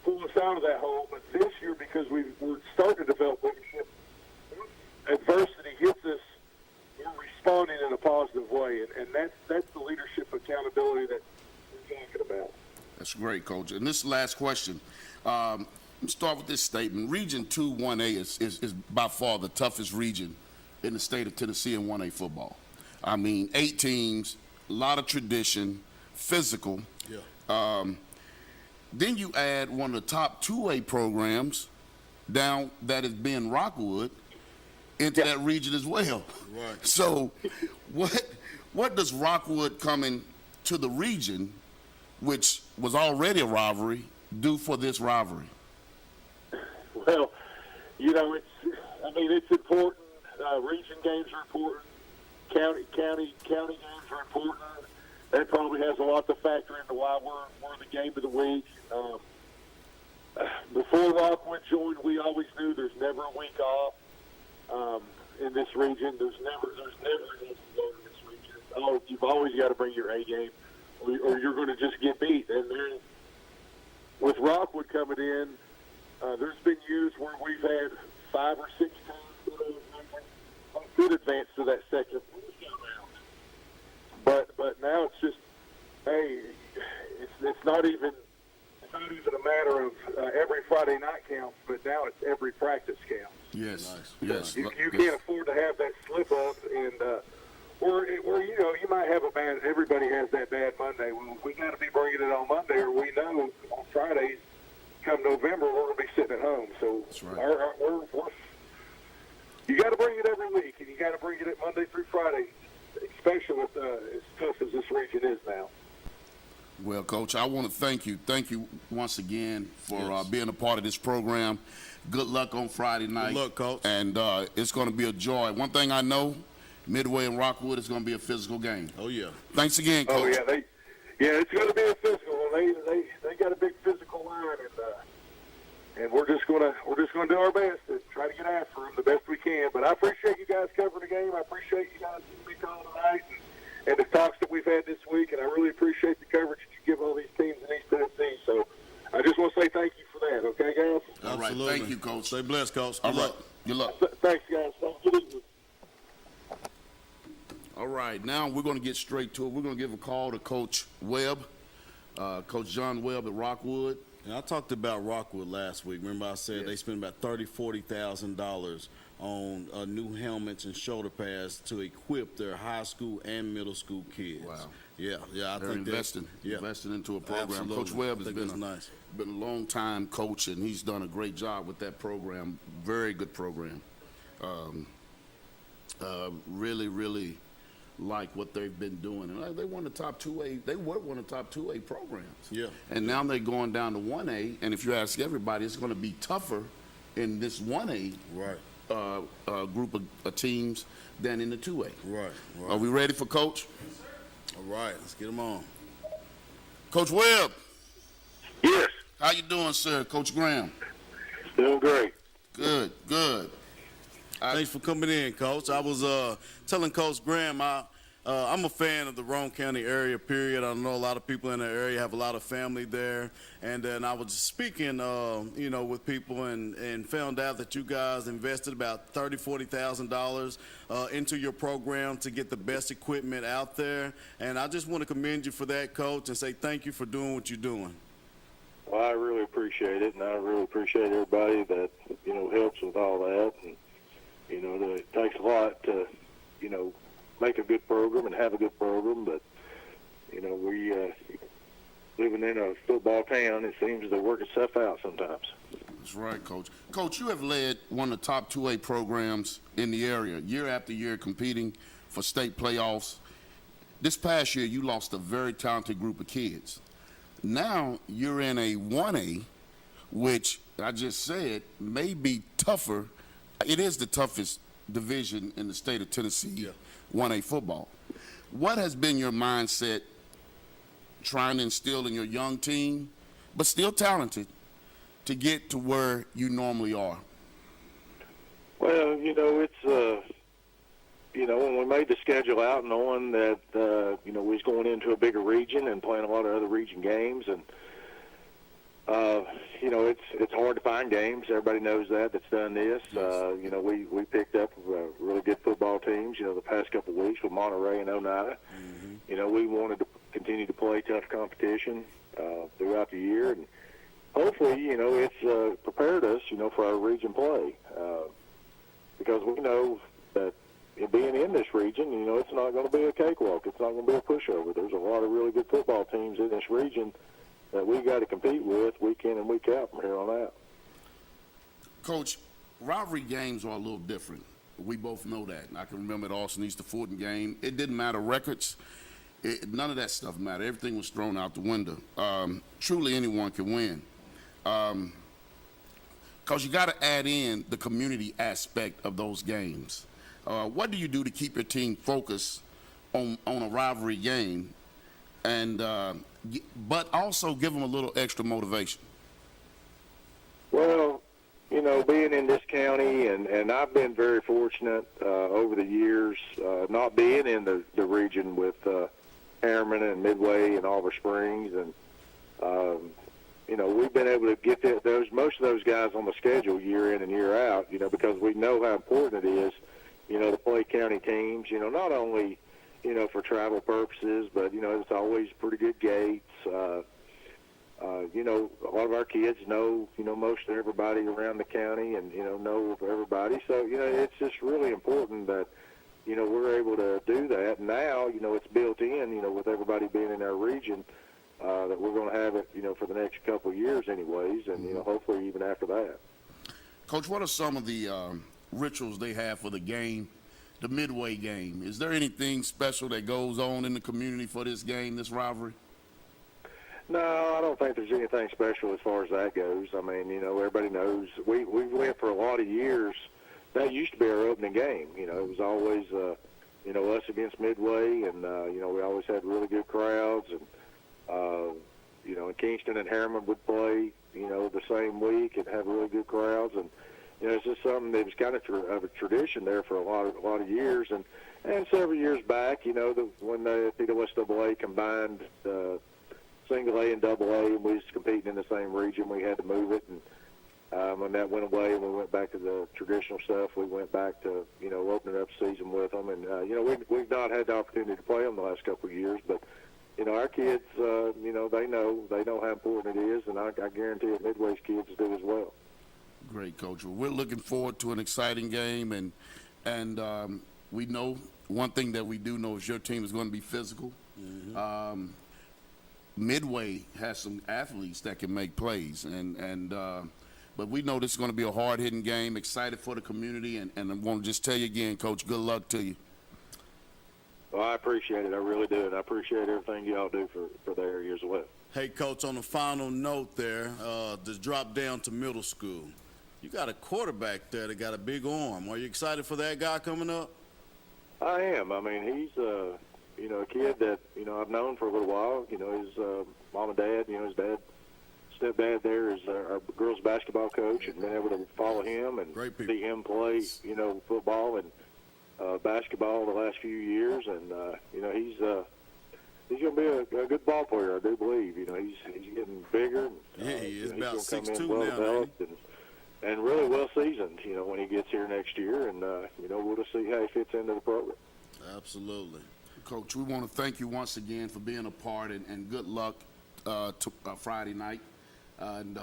pull us out of that hole, but this year because we're starting to develop leadership, adversity hits us, we're responding in a positive way, and that's the leadership accountability that we're talking about. That's great, Coach. And this last question. Let's start with this statement. Region 2 1A is by far the toughest region in the state of Tennessee in 1A football. I mean, 8 teams, a lot of tradition, physical. Yeah. Then you add one of the top 2A programs down that is being Rockwood into that region as well. Right. So what does Rockwood coming to the region, which was already a rivalry, do for this rivalry? Well, it's important. Region games are important. County games are important. That probably has a lot to factor into why we're the game of the week. Before Rockwood joined, we always knew there's never a week off in this region. There's never an easy game in this region. You've always got to bring your A game, or you're going to just get beat. And then with Rockwood coming in, There's been years where we've had 5 or 6 teams that could advance to that second round. But now it's just, hey, it's not even a matter of every Friday night counts, but now it's every practice counts. Yes, yes. You can't afford to have that slip up, and or you might have a bad. Everybody has that bad Monday. Well, we got to be bringing it on Monday, or we know on Fridays, come November, we're going to be sitting at home. So that's right. You got to bring it every week, and you got to bring it at Monday through Friday, especially with as tough as this region is now. Well, Coach, I want to thank you. Thank you once again for being a part of this program. Good luck on Friday night. Good luck, Coach. And it's going to be a joy. One thing I know, Midway and Rockwood is going to be a physical game. Oh, yeah. Thanks again, Coach. Oh, yeah, it's going to be a physical. They got a big physical line, and we're just going to do our best to try to get after them the best we can. But I appreciate you guys covering the game. I appreciate you guys giving me a call tonight and the talks that we've had this week, and I really appreciate the coverage that you give all these teams in East Tennessee. So I just want to say thank you for that, okay, guys? All right, thank you, Coach. Stay blessed, Coach. Good luck. Good luck. Thanks, guys. Thank you. All right, now we're going to get straight to it. We're going to give a call to Coach Webb, Coach John Webb at Rockwood. And I talked about Rockwood last week. Remember I said they spent about $40,000 on new helmets and shoulder pads to equip their high school and middle school kids. Wow. Yeah, I They're think investing into a program. Absolutely. Coach Webb has been a long-time coach, and he's done a great job with that program. Very good program. Really, really like what they've been doing. And they won the top 2A. They were one of the top 2A programs. Yeah. And now they're going down to 1A. And if you ask everybody, it's going to be tougher in this 1A group of teams than in the 2A. Right. Are we ready for Coach? All right, let's get them on. Coach Webb. Yes. How you doing, sir? Coach Graham. Doing great. Good. Thanks for coming in, Coach. I was telling Coach Graham I'm a fan of the Roane County area, period. I know a lot of people in the area have a lot of family there. And then I was speaking, with people and found out that you guys invested about $30,000-$40,000 into your program to get the best equipment out there. And I just want to commend you for that, Coach, and say thank you for doing what you're doing. Well, I really appreciate it, and I really appreciate everybody that, helps with all that. And, it takes a lot to, make a good program and have a good program, but, we living in a football town, it seems to work itself out sometimes. That's right, Coach. Coach, you have led one of the top 2A programs in the area, year after year competing for state playoffs. This past year, you lost a very talented group of kids. Now you're in a 1A, which I just said may be tougher. It is the toughest division in the state of Tennessee, 1A football. What has been your mindset trying to instill in your young team, but still talented, to get to where you normally are? Well, it's, when we made the schedule out knowing that, we was going into a bigger region and playing a lot of other region games, and, it's hard to find games. Everybody knows that's done this. We picked up really good football teams, the past couple of weeks with Monterey and Oneida. Mm-hmm. We wanted to continue to play tough competition throughout the year, and hopefully, it's prepared us, for our region play, because we know that being in this region, it's not going to be a cakewalk. It's not going to be a pushover. There's a lot of really good football teams in this region that we got to compete with week in and week out from here on out. Coach, rivalry games are a little different. We both know that. I can remember the Austin Easter Fulton game. It didn't matter records. None of that stuff mattered. Everything was thrown out the window. Truly anyone can win. Because you got to add in the community aspect of those games. What do you do to keep your team focused on a rivalry game, and but also give them a little extra motivation? Well, being in this county, and I've been very fortunate over the years, not being in the region with Harriman and Midway and Oliver Springs, and we've been able to get most of those guys on the schedule year in and year out, because we know how important it is, to play county teams, not only, for travel purposes, but, it's always pretty good gates. A lot of our kids know, most of everybody around the county and, know everybody. So, it's just really important that, we're able to do that. Now, it's built in, with everybody being in our region, that we're going to have it, for the next couple of years anyways, and, hopefully even after that. Coach, what are some of the rituals they have for the game, the midway game? Is there anything special that goes on in the community for this game, this rivalry? No, I don't think there's anything special as far as that goes. I mean, everybody knows we went for a lot of years. That used to be our opening game. It was always, us against Midway, and, we always had really good crowds. And, and Kingston and Harriman would play, the same week and have really good crowds. And, it's just something that was kind of a tradition there for a lot of years. And several years back, when the PWSAA combined single A and double A, and we was competing in the same region, we had to move it. And when that went away and we went back to the traditional stuff, we went back to, opening up the season with them. And, we've not had the opportunity to play them the last couple of years, but, our kids, they know how important it is, and I guarantee it Midway's kids do as well. Great, Coach. Well, we're looking forward to an exciting game, and we know one thing that we do know is your team is going to be physical. Mm-hmm. Midway has some athletes that can make plays, but we know this is going to be a hard-hitting game. Excited for the community, and I want to just tell you again, Coach, good luck to you. Well, I appreciate it. I really do, and I appreciate everything y'all do for the area as well. Hey, Coach, on the final note there, to drop down to middle school, you got a quarterback there that got a big arm. Are you excited for that guy coming up? I am. I mean, he's a kid that, I've known for a little while. His mom and dad, his stepdad there is our girls basketball coach, and been able to follow him and see him play, football and basketball the last few years. And, he's going to be a good ball player, I do believe. He's getting bigger. Yeah, he is about 6'2" well now, developed and really well seasoned, when he gets here next year. And, we'll just see how he fits into the program. Absolutely. Coach, we want to thank you once again for being a part, and good luck to Friday night. And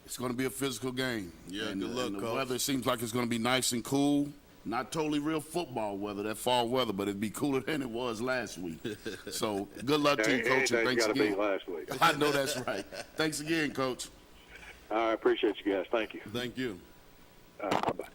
it's going to be a physical game. Yeah, and, good luck, and the Coach. weather seems like it's going to be nice and cool. Not totally real football weather, that fall weather, but it'd be cooler than it was last week. So good luck to you, Coach, and thanks again. Be last week. I know that's right. Thanks again, Coach. I appreciate you guys. Thank you. Thank you. Bye-bye.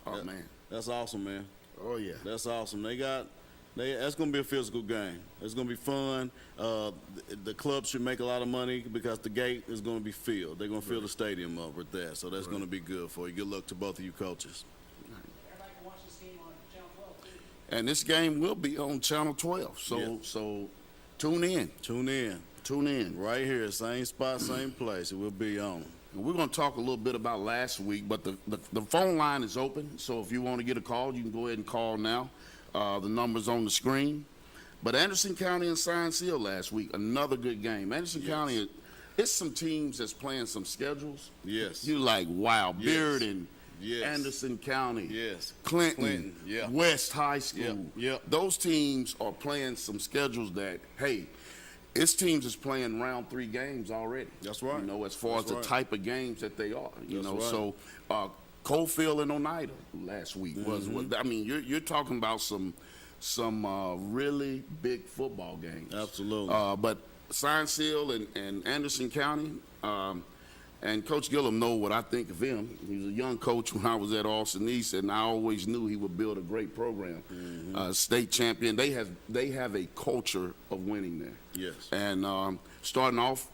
Oh, man. That's awesome, man. Oh, yeah. That's awesome. That's going to be a physical game. It's going to be fun. The club should make a lot of money because the gate is going to be filled. They're going to fill the stadium up with that, so that's going to be good for you. Good luck to both of you coaches. Everybody can watch this game on Channel 12, too. And this game will be on Channel 12, so tune in. Tune in. Right here, same spot, same place. It will be on. And we're going to talk a little bit about last week, but the phone line is open, so if you want to get a call, you can go ahead and call now. The number's on the screen. But Anderson County and Science Hill last week, another good game. Anderson County, it's some teams that's playing some schedules. Yes. You're like, wow, Yes. Bearden, Yes. Anderson County, Yes. Clinton, Yeah. West High School. Yep. Those teams are playing some schedules that, hey, its teams is playing round 3 games already. That's right. As far as the type of games that they are. That's right. So Coalfield and Oneida last week was. I mean, you're talking about some really big football games. Absolutely. But Science Hill and Anderson County, and Coach Gillum know what I think of him. He was a young coach when I was at Austin East, and I always knew he would build a great program. State champion. They have a culture of winning there. Yes. And starting off,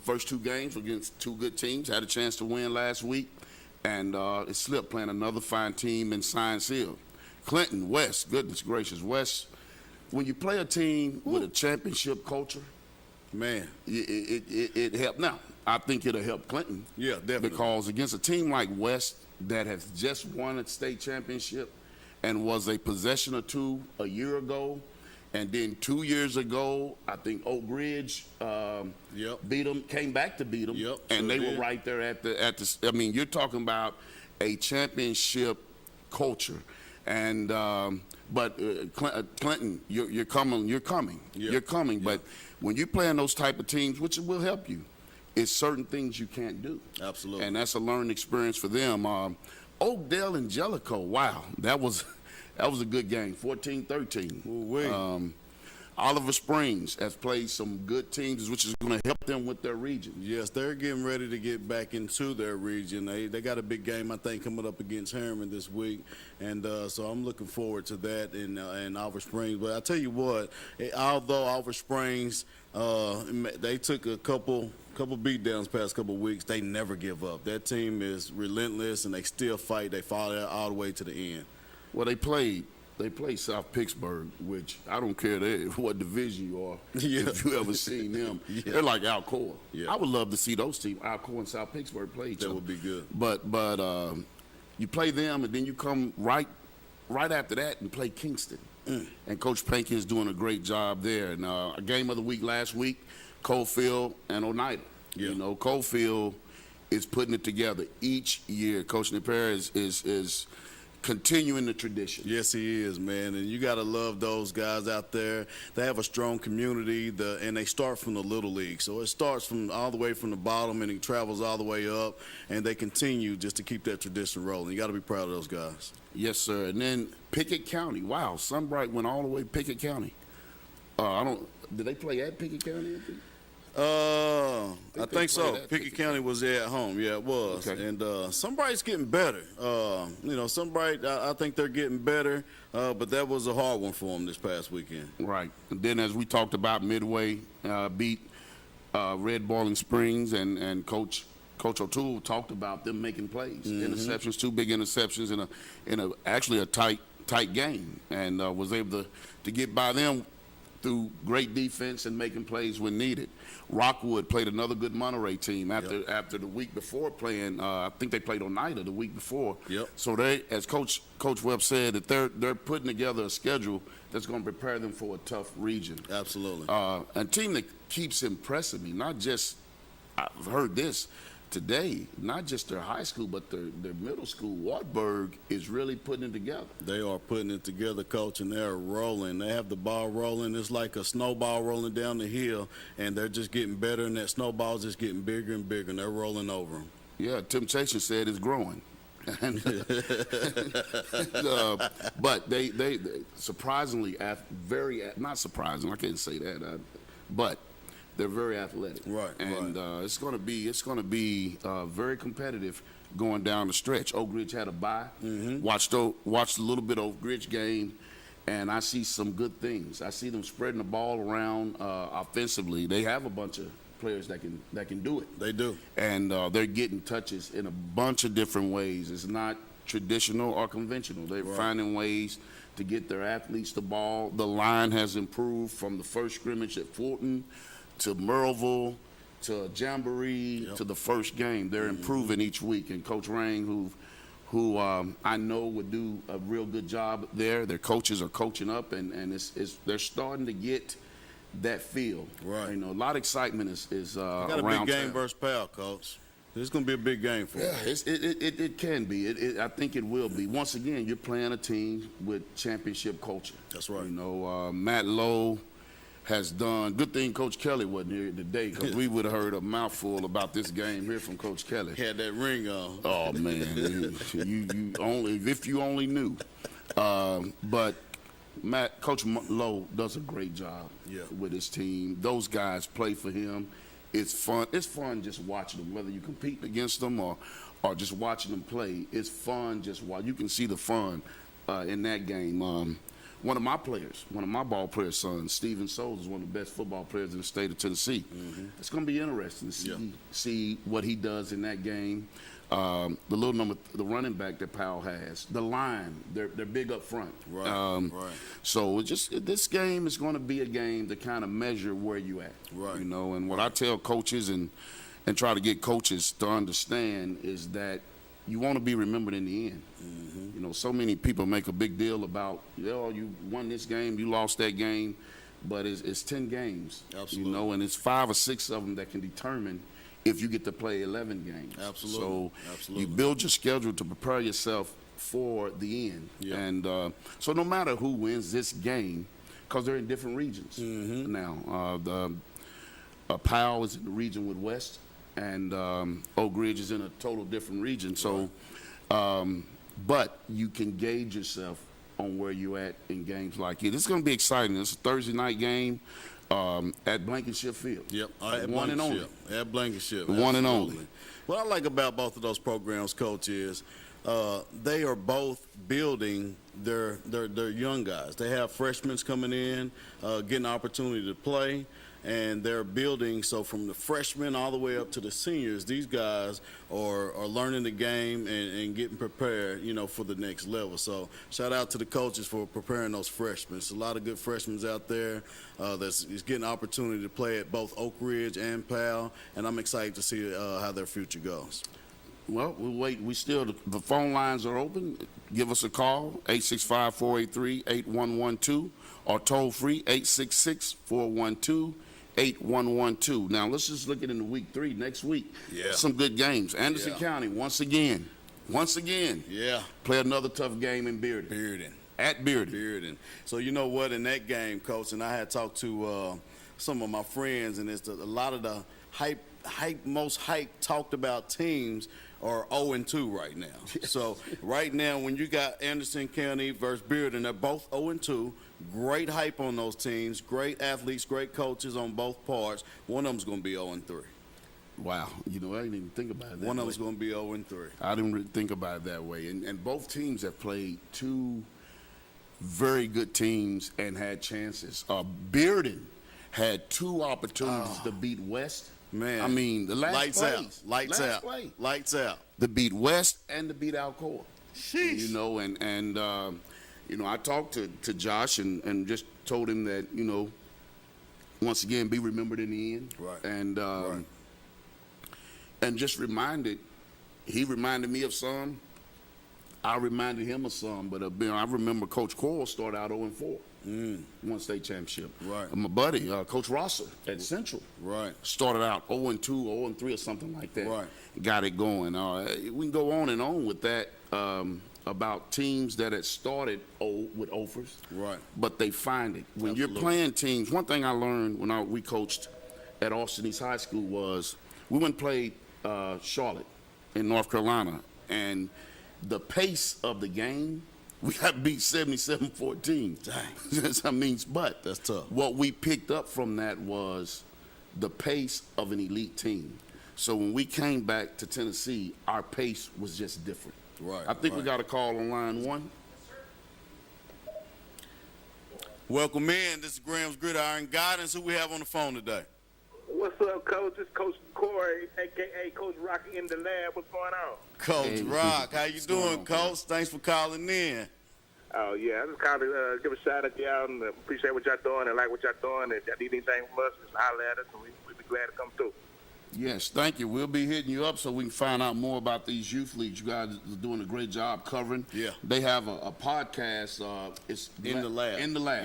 first 2 games against 2 good teams. Had a chance to win last week. And it slipped playing another fine team in Science Hill. Clinton, West, goodness gracious, West. When you play a team with a championship culture, man, it helped. Now, I think it'll help Clinton. Yeah, definitely. Because against a team like West that has just won a state championship and was a possession or 2 a year ago, And then 2 years ago, I think Oak Ridge beat them, came back to beat them, and they were right there at the. I mean, you're talking about a championship culture, and but Clinton, you're coming. But when you're playing those type of teams, which will help you, it's certain things you can't do. Absolutely, and that's a learning experience for them. Oakdale and Jellicoe, wow, that was a good game, 14-13. Oliver Springs has played some good teams, which is going to help them with their region. Yes, they're getting ready to get back into their region. They got a big game, I think, coming up against Harriman this week, and so I'm looking forward to that in Oliver Springs. But I tell you what, although Oliver Springs, they took a couple beat downs past couple weeks, they never give up. That team is relentless, and they still fight. They follow all the way to the end. Well, they played South Pittsburgh, which I don't care what division you are. If you ever seen them, they're like Alcoa. I would love to see those teams, Alcoa and South Pittsburgh, play each other. That would be good. But you play them, and then you come right after that and play Kingston. And Coach Pankin is doing a great job there. And a game of the week last week, Coalfield and Oneida. You know, Coalfield is putting it together each year. Coach Napier is continuing the tradition. Yes, he is, man. And you got to love those guys out there. They have a strong community, and they start from the Little League. So it starts from all the way from the bottom, and it travels all the way up, and they continue just to keep that tradition rolling. You got to be proud of those guys. Yes, sir. And then Pickett County. Wow, Sunbright went all the way to Pickett County. Did they play at Pickett County? I think so. Pickett County was there at home. Yeah, it was. Okay. And Sunbright's getting better. Sunbright, I think they're getting better, but that was a hard one for them this past weekend. Right. And then as we talked about, Midway beat Red Boiling Springs, and Coach O'Toole talked about them making plays. Interceptions, 2 big interceptions in actually a tight game, and was able to get by them through great defense and making plays when needed. Rockwood played another good Monterey team after the week before playing. I think they played Oneida the week before. So they, as Coach Webb said, that they're putting together a schedule that's going to prepare them for a tough region. Absolutely. A team that keeps impressing me, not just, I've heard this today, not just their high school, but their middle school. Wartburg is really putting it together. They are putting it together, Coach, and they're rolling. They have the ball rolling. It's like a snowball rolling down the hill, and they're just getting better, and that snowball's just getting bigger and bigger, and they're rolling over them. Yeah, Temptation said it's growing. But they surprisingly, not surprising, I can't say that, but they're very athletic, right? And it's going to be very competitive going down the stretch. Oak Ridge had a bye. Watched a little bit of Oak Ridge game, and I see some good things. I see them spreading the ball around offensively. They have a bunch of players that can do it. They do, and they're getting touches in a bunch of different ways. It's not traditional or conventional. They're finding ways to get their athletes the ball. The line has improved from the first scrimmage at Fulton to Merville, to Jamboree, to the first game. They're improving each week. And Coach Rang, who I know would do a real good job there, their coaches are coaching up, and they're starting to get that feel. Right. You know, a lot of excitement is around. Got a big game versus Pal, Coach. It's going to be a big game for them. It can be. I think it will be. Once again, you're playing a team with championship culture. That's right. You know, Matt Lowe has done. Good thing Coach Kelly wasn't here today, because we would have heard a mouthful about this game here from Coach Kelly. He had that ring on. Oh man, you only if you only knew. But Coach Lowe does a great job with his team. Those guys play for him. It's fun. It's fun just watching them, whether you compete against them or just watching them play. It's fun just watch. You can see the fun in that game. One of my ball players' sons, Steven Souls, is one of the best football players in the state of Tennessee. It's going to be interesting to see what he does in that game. The running back that Powell has, the line, they're big up front. Right. So this game is going to be a game to kind of measure where you at. Right. You know, and what I tell coaches and try to get coaches to understand is that you want to be remembered in the end. You know, know, so many people make a big deal about, you won this game, you lost that game, but it's 10 games. Absolutely. You know, and it's 5 or 6 of them that can determine if you get to play 11 games. Absolutely. So you build your schedule to prepare yourself for the end. Yeah. And so no matter who wins this game, because they're in different regions now. Powell is in the region with West, and Oak Ridge is in a total different region. So, but you can gauge yourself on where you're at in games like it. It's going to be exciting. It's a Thursday night game at Blankenship Field. Yep, one and only. At Blankenship. One and only. Absolutely. What I like about both of those programs, Coach, is they are both building their young guys. They have freshmen coming in, getting an opportunity to play, and they're building. So from the freshmen all the way up to the seniors, these guys are learning the game and getting prepared, for the next level. So shout out to the coaches for preparing those freshmen. There's a lot of good freshmen out there that's getting an opportunity to play at both Oak Ridge and Powell, and I'm excited to see how their future goes. Well, we'll wait. The phone lines are open. Give us a call, 865-483-8112, or toll free, 866-412-8112. Now, let's just look at it in week 3, next week. Yeah. Some good games. Anderson County, once again, yeah, play another tough game in Bearden. At Bearden. So you know what, in that game, Coach, and I had talked to some of my friends, and it's a lot of the most hype talked about teams are 0-2 right now. So right now, when you got Anderson County versus Bearden, they're both 0-2. Great hype on those teams. Great athletes, great coaches on both parts. One of them's going to be 0-3. Wow. I didn't even think about it that One way. of them's going to be 0-3. I didn't really think about it that way. And both teams have played 2 very good teams and had chances. Bearden had 2 opportunities to beat West. Man, I mean, the last lights plays. out, lights last out, play. lights out. To beat West and to beat Alcoa. Sheesh. I talked to Josh and just told him that, once again, be remembered in the end. Right. And just he reminded me of some. I reminded him of some, but I remember Coach Coyle started out 0-4. One state championship. Right. My buddy, Coach Rosser at Central. Right. Started out 0-2, 0-3 or something like that. Right. Got it going. We can go on and on with that about teams that had started with offers. Right. But they find it. When you're playing teams, one thing I learned when we coached at Austin East High School was we went and played Charlotte in North Carolina, and the pace of the game, we got beat 77-14. Dang. But that's tough. What we picked up from that was the pace of an elite team. So when we came back to Tennessee, our pace was just different. Right. I think we got a call on line 1. Welcome in. This is Graham's Gridiron Guidance. Who we have on the phone today? What's up, Coach? It's Coach Corey, a.k.a. Coach Rocky in the lab. What's going on? Coach Rock, how you doing, Coach? Thanks for calling in. Oh, yeah. I just kind of give a shout out to y'all and appreciate what y'all doing and like what y'all doing. If y'all need anything from us, just holler at us, and we'll be glad to come through. Yes, thank you. We'll be hitting you up so we can find out more about these youth leagues. You guys are doing a great job covering. Yeah. They have a podcast. It's In the lab. In the lab.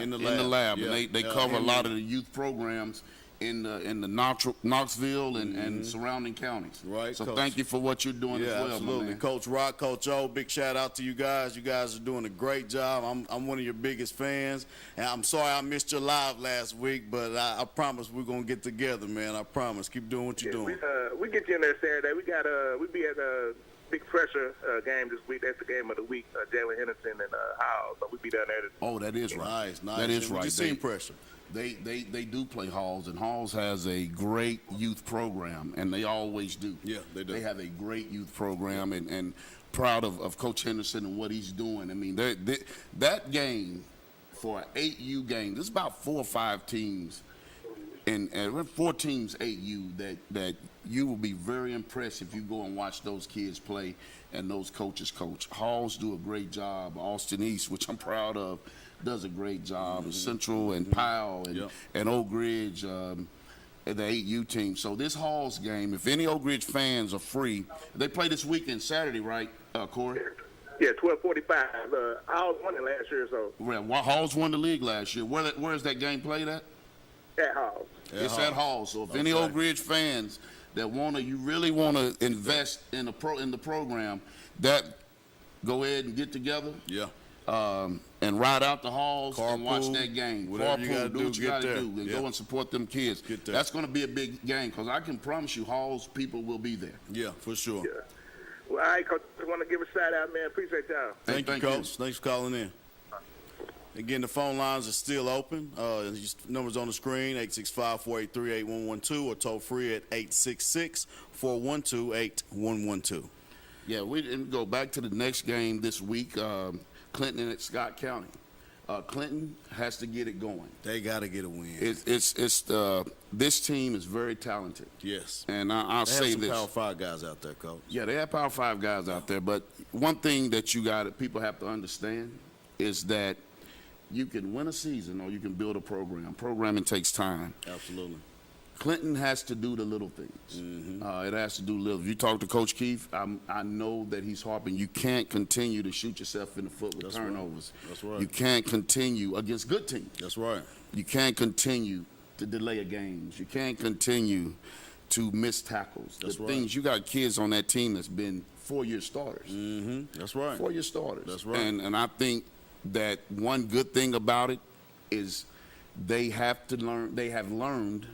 Yeah. And they cover a lot of the youth programs in the Knoxville and surrounding counties. Right. So Coach. thank you for what you're doing as well, absolutely. my man. Coach Rock, Coach O, big shout out to you guys. You guys are doing a great job. I'm one of your biggest fans, and I'm sorry I missed your live last week, but I promise we're gonna get together, man. I promise. Keep doing what you're doing. We get you in there Saturday. We be at a big pressure game this week. That's the game of the week. Jalen Henderson and Howell. So we be down there. Oh, that is right. Nice. That is We right. just seen pressure. They do play Halls, and Halls has a great youth program, and they always do. Yeah, they do. They have a great youth program, and proud of Coach Henderson and what he's doing. I mean, that game for an 8U game, there's about 4 or 5 teams, and 4 teams 8U that you will be very impressed if you go and watch those kids play and those coaches coach. Halls do a great job. Austin East, which I'm proud of, does a great job. Central and Powell and Oak Ridge, and the 8U team. So this Halls game, if any Oak Ridge fans are free, they play this weekend, Saturday, right, Corey? Yeah, 12:45. Hawes won it last year, so. Well, Halls won the league last year. Where is that game played at? At Hawes. It's at Halls. So if any Oak Ridge fans that you really want to invest in the program, that go ahead and get together. Yeah. And ride out the halls and Carpool, watch that game. whatever you gotta do do, what you get gotta there. do, and Yeah. go and support them kids. Get there. That's going to be a big game because I can promise you, Halls people will be there. Yeah, for sure. Yeah. Well, all right, Coach. I want to give a shout out, man. Appreciate y'all. Thank you, Coach. Thanks for calling in. Again, the phone lines are still open. Numbers on the screen, 865-483-8112 or toll free at 866-412-8112. Yeah, we didn't go back to the next game this week, Clinton at Scott County. Clinton has to get it going. They got to get a win. This team is very talented. Yes. And I'll say some this. Power 5 guys out there, Coach. Yeah, they have Power 5 guys out there, but one thing that people have to understand is that you can win a season or you can build a program. Programming takes time. Absolutely. Clinton has to do the little things. It has to do little. If you talk to Coach Keefe, I know that he's harping. You can't continue to shoot yourself in the foot with turnovers. Right. That's right. You can't continue against good teams. That's right. You can't continue to delay games. You can't continue to miss tackles. That's right. Things, you got kids on that team that's been 4-year starters. That's right. 4-year starters. That's right. And I think that one good thing about it is they are learning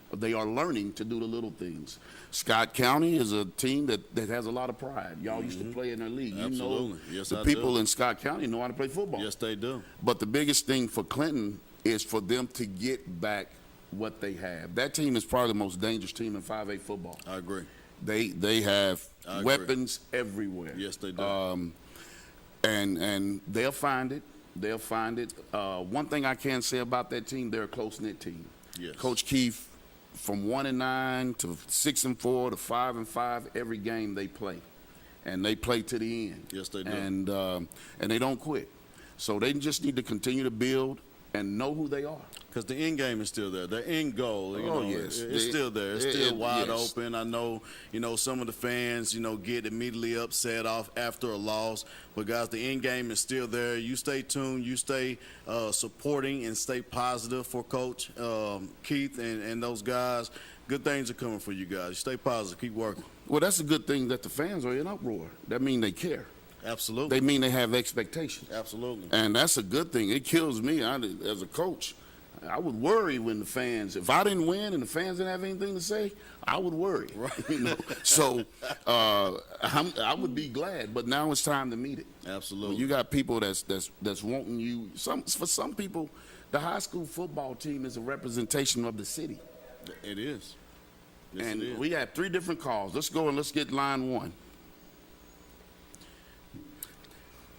to do the little things. Scott County is a team that has a lot of pride. Y'all used to play in their league. Absolutely. You know, Yes, the I people do. in Scott County know how to play football. Yes, they do. But the biggest thing for Clinton is for them to get back what they have. That team is probably the most dangerous team in 5A football. I agree. They have I agree. weapons everywhere. Yes, they do. And they'll find it. They'll find it. One thing I can say about that team, they're a close-knit team. Yes. Coach Keefe, from 1-9 to 6-4 to 5-5, every game they play, and they play to the end. Yes, they do. And they don't quit. So they just need to continue to build and know who they are. Because the end game is still there. The end goal, Yes. it's still there. It's still wide open. I know, some of the fans, get immediately upset after a loss. But, guys, the end game is still there. You stay tuned. You stay supporting and stay positive for Coach Keith and those guys. Good things are coming for you guys. You stay positive. Keep working. Well, that's a good thing that the fans are in uproar. That means they care. Absolutely. They mean they have expectations. Absolutely. And that's a good thing. It kills me as a coach. I would worry when the fans, if I didn't win and the fans didn't have anything to say, I would worry. Right. So I would be glad, but now it's time to meet it. Absolutely. You got people that's wanting you. For some people, the high school football team is a representation of the city. It is. Yes, And it is. we have 3 different calls. Let's go and let's get line 1.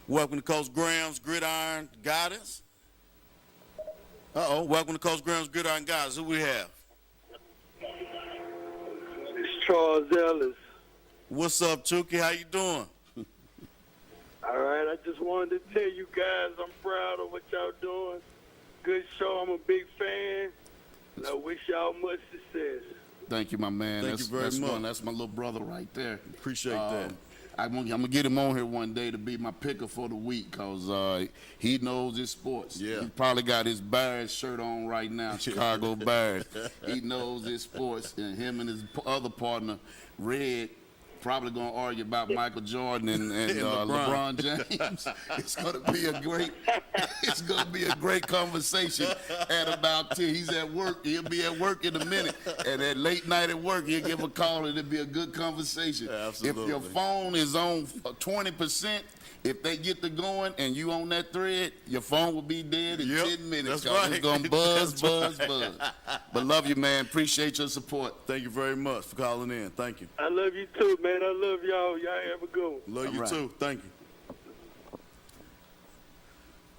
Welcome to Coach Graham's Gridiron Guidance. Welcome to Coach Graham's Gridiron Guidance. Who we have? It's Charles Ellis. What's up, Chucky? How you doing? All right, I just wanted to tell you guys I'm proud of what y'all doing. Good show. I'm a big fan. And I wish y'all much success. Thank you, my man. Thank you very much. That's my little brother right there. Appreciate that. I'm going to get him on here one day to be my picker for the week because he knows his sports. Yeah. He probably got his Bears shirt on right now, Chicago Bears. He knows his sports, and him and his other partner, Red, probably going to argue about Michael Jordan and LeBron James. It's going to be a great conversation at about 10. He's at work. He'll be at work in a minute. And at late night at work, he'll give a call and it'll be a good conversation. Absolutely. If your phone is on 20%, if they get to going and you on that thread, your phone will be dead in 10 minutes. That's right. It's going to buzz. But love you, man. Appreciate your support. Thank you very much for calling in. Thank you. I love you too, man. I love y'all. Y'all have a good one. Love you too. Thank you.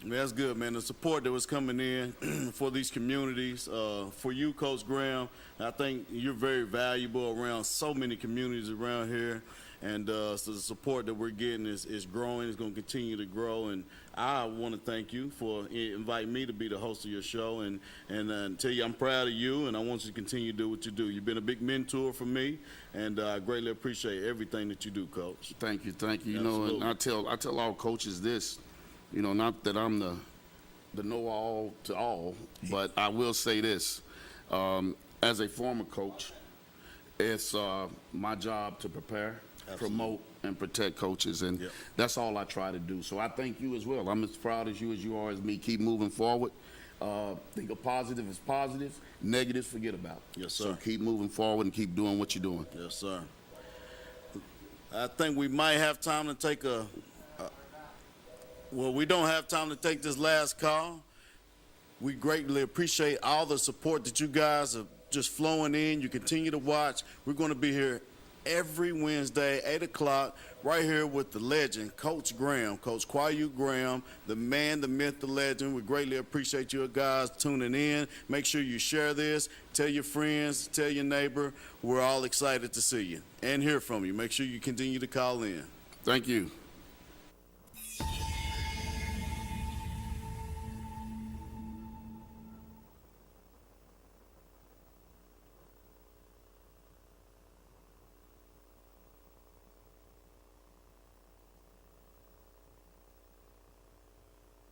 Man, that's good, man. The support that was coming in for these communities, for you, Coach Graham, I think you're very valuable around so many communities around here. And so the support that we're getting is growing. It's going to continue to grow. And I want to thank you for inviting me to be the host of your show and tell you I'm proud of you, and I want you to continue to do what you do. You've been a big mentor for me, and I greatly appreciate everything that you do, Coach. Thank you. You Absolutely. know, and I tell all coaches this, you know, not that I'm the know-all to all, but I will say this. As a former coach, it's my job to prepare, promote, and protect coaches, and that's all I try to do. So I thank you as well. I'm as proud as you are as me. Keep moving forward. Think a positive is positive, negative forget about. Yes, sir. So keep moving forward and keep doing what you're doing. Yes, sir. I think we might have time to take well, we don't have time to take this last call. We greatly appreciate all the support that you guys are just flowing in. You continue to watch. We're going to be here every Wednesday, 8 o'clock, right here with the legend, Coach Graham, Coach Kwayu Graham, the man, the myth, the legend. We greatly appreciate you guys tuning in. Make sure you share this. Tell your friends, tell your neighbor. We're all excited to see you and hear from you. Make sure you continue to call in. Thank you.